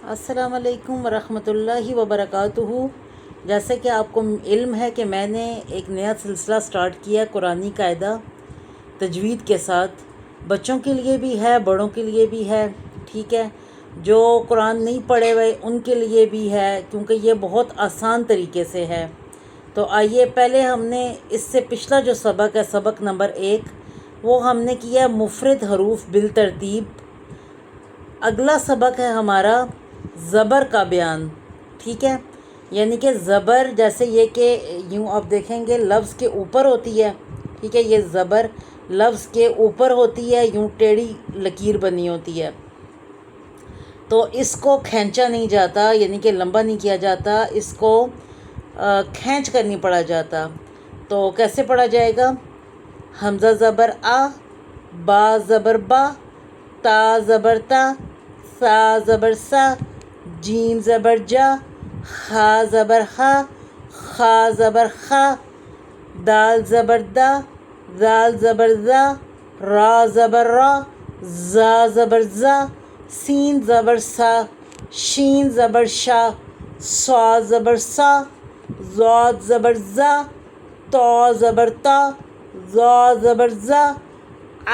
السلام علیکم ورحمۃ اللہ وبرکاتہ۔ جیسے کہ آپ کو علم ہے کہ میں نے ایک نیا سلسلہ سٹارٹ کیا قرآنی قاعدہ تجوید کے ساتھ، بچوں کے لیے بھی ہے بڑوں کے لیے بھی ہے، ٹھیک ہے۔ جو قرآن نہیں پڑھے ہوئے ان کے لیے بھی ہے، کیونکہ یہ بہت آسان طریقے سے ہے۔ تو آئیے پہلے ہم نے اس سے پچھلا جو سبق ہے، سبق نمبر 1، وہ ہم نے کیا مفرد حروف بالترتیب۔ اگلا سبق ہے ہمارا زبر کا بیان، ٹھیک ہے۔ یعنی کہ زبر جیسے یہ کہ یوں آپ دیکھیں گے لفظ کے اوپر ہوتی ہے، ٹھیک ہے۔ یہ زبر لفظ کے اوپر ہوتی ہے، یوں ٹیڑھی لکیر بنی ہوتی ہے، تو اس کو کھینچا نہیں جاتا، یعنی کہ لمبا نہیں کیا جاتا، اس کو کھینچ کر نہیں پڑھا جاتا۔ تو کیسے پڑھا جائے گا؟ حمزہ زبر آ، با زبر با، تا زبر تا، سا زبر سا، جیم زبر جا، خا زبر خا، خا زبر خا، دال زبر دا، زال زبر زا، را زبر را، زا زبر زا، سین زبر سا، شین زبر شا، صا زبر سا، زاد زبر زا، تا زبر تا، زا زبر زا،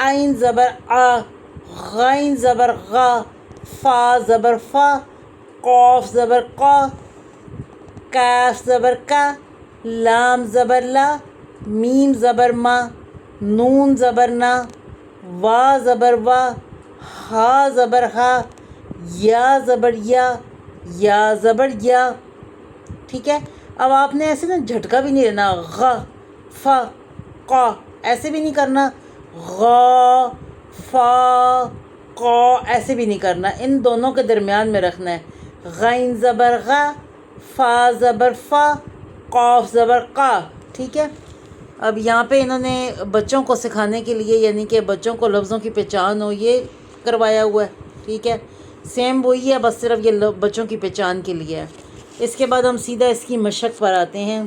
عین زبر آ، غین زبر غا، فا زبر فا، قاف زبر قا، کاف زبر کا، لام زبر لا، میم زبر ما، نون زبر نا، وا زبر وا، ہا زبر ہا، یا زبر یا زبر یا، ٹھیک ہے۔ اب آپ نے ایسے نا جھٹکا بھی نہیں لینا، غ فا قا ایسے بھی نہیں کرنا، غا فا قا ایسے بھی نہیں کرنا، ان دونوں کے درمیان میں رکھنا ہے۔ غین زبر غا، فا زبر فا، قاف زبر قا، ٹھیک ہے۔ اب یہاں پہ انہوں نے بچوں کو سکھانے کے لیے، یعنی کہ بچوں کو لفظوں کی پہچان ہو، یہ کروایا ہوا ہے، ٹھیک ہے۔ سیم وہی ہے، بس صرف یہ بچوں کی پہچان کے لیے ہے۔ اس کے بعد ہم سیدھا اس کی مشق پر آتے ہیں۔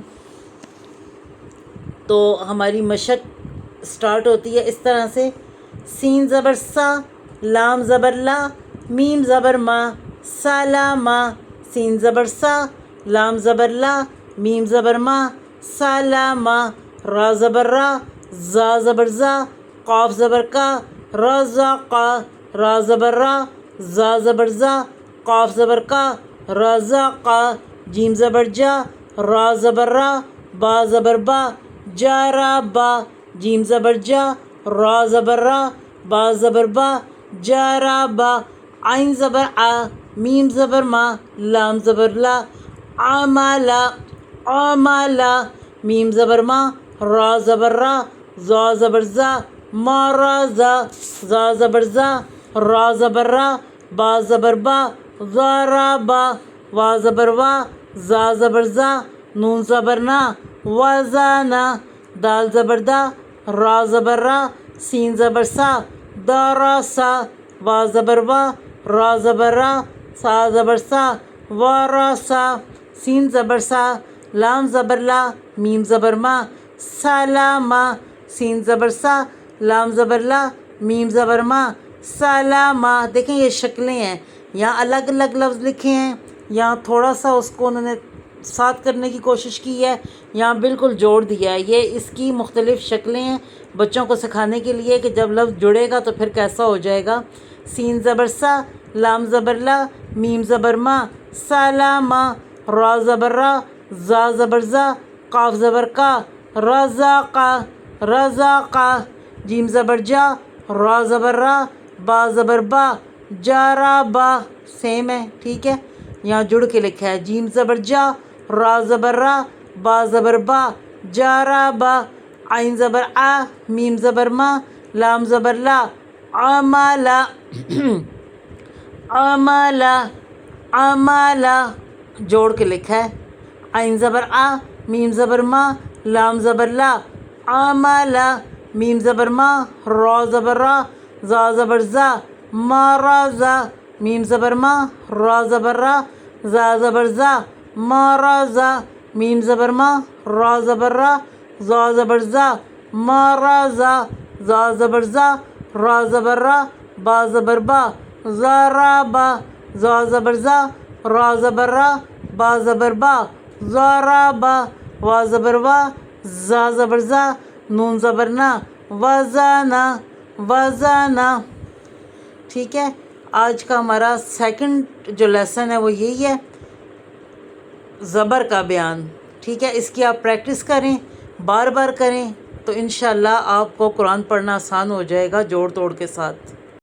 تو ہماری مشق سٹارٹ ہوتی ہے اس طرح سے: سین زبر سا، لام زبر لا، میم زبر ما، سالاما، سین زبر سا، لام زبر لا، میم زبر ما، سالاما، را زبر را، زا زبر زا، قاف زبر کا، را زا قا، را زبر را، زا زبر زا، قاف زبر کا، را زا قا، جیم زبر جا، را زبر را، با زبر با، جا را با، جیم زبر جا، را زبر را، با زبر با، جا را با، عین زبر آ، میم زبر ما، لام زبر لا، آمالا، آمالا، میم زبر ما، را زبر را، زا زبر زا، ما را زا، زا زبر زا، را زبر را، با زبر با، زا را با، وا زبر وا، زا زبر زا، نون زبر نا، وزانا، دال زبر دا، را زبر را، سین زبر سا، دا را سا، وا زبر وا، را زبر را، سا زبر سا، وا را سا، سین زبر سا، لام زبر لا، میم زبر ما، سالاما، سین زبر سا، لام زبر لا، میم زبر ما، سالاما۔ دیکھیں یہ شکلیں ہیں، یہاں الگ الگ لفظ لکھے ہیں، یہاں تھوڑا سا اس کو انہوں نے ساتھ کرنے کی کوشش کی ہے، یہاں بالکل جوڑ دیا ہے۔ یہ اس کی مختلف شکلیں ہیں بچوں کو سکھانے کے لیے کہ جب لفظ جڑے گا تو پھر کیسا ہو جائے گا۔ سین زبر سا، لام زبر لا، میم زبر ما، سالاما، را زبر را، زا زبر زا، قاف زبر کا، رزاقا، رزاقا، جیم زبر جا، را زبر را، با زبر با، جارا با، سیم ہے، ٹھیک ہے۔ یہاں جڑ کے لکھا ہے، جیم زبر جا، را زبر را، با زبر با، جارا با، عین زبر آ، میم زبر ما، لام زبر لا، عمالا، عمالا، عمالا، جوڑ کے لکھا ہے، عین زبر آ، میم زبر ما، لام زبر لا، عمالا، میم زبر ما، را زبر را، زا زبر زا، ما را زا، میم زبر ما، را زبر را، زا زبر زا، ما را زا، میم زبر ما، را زبر را، زا زبر زا، ما را زا، زا زبر زا، را زبر را، با زبر با، زا را با، زا زبر زا، را زبر را، با زبر با، ضربا، وا زبر وا، زا زبر زا، نون زبر نا، وزنا، وزنا۔ ٹھیک ہے، آج کا ہمارا سیکنڈ جو لیسن ہے وہ یہی ہے، زبر کا بیان۔ ٹھیک ہے، اس کی آپ پریکٹس کریں، بار بار کریں، تو انشاءاللہ آپ کو قرآن پڑھنا آسان ہو جائے گا جوڑ توڑ کے ساتھ۔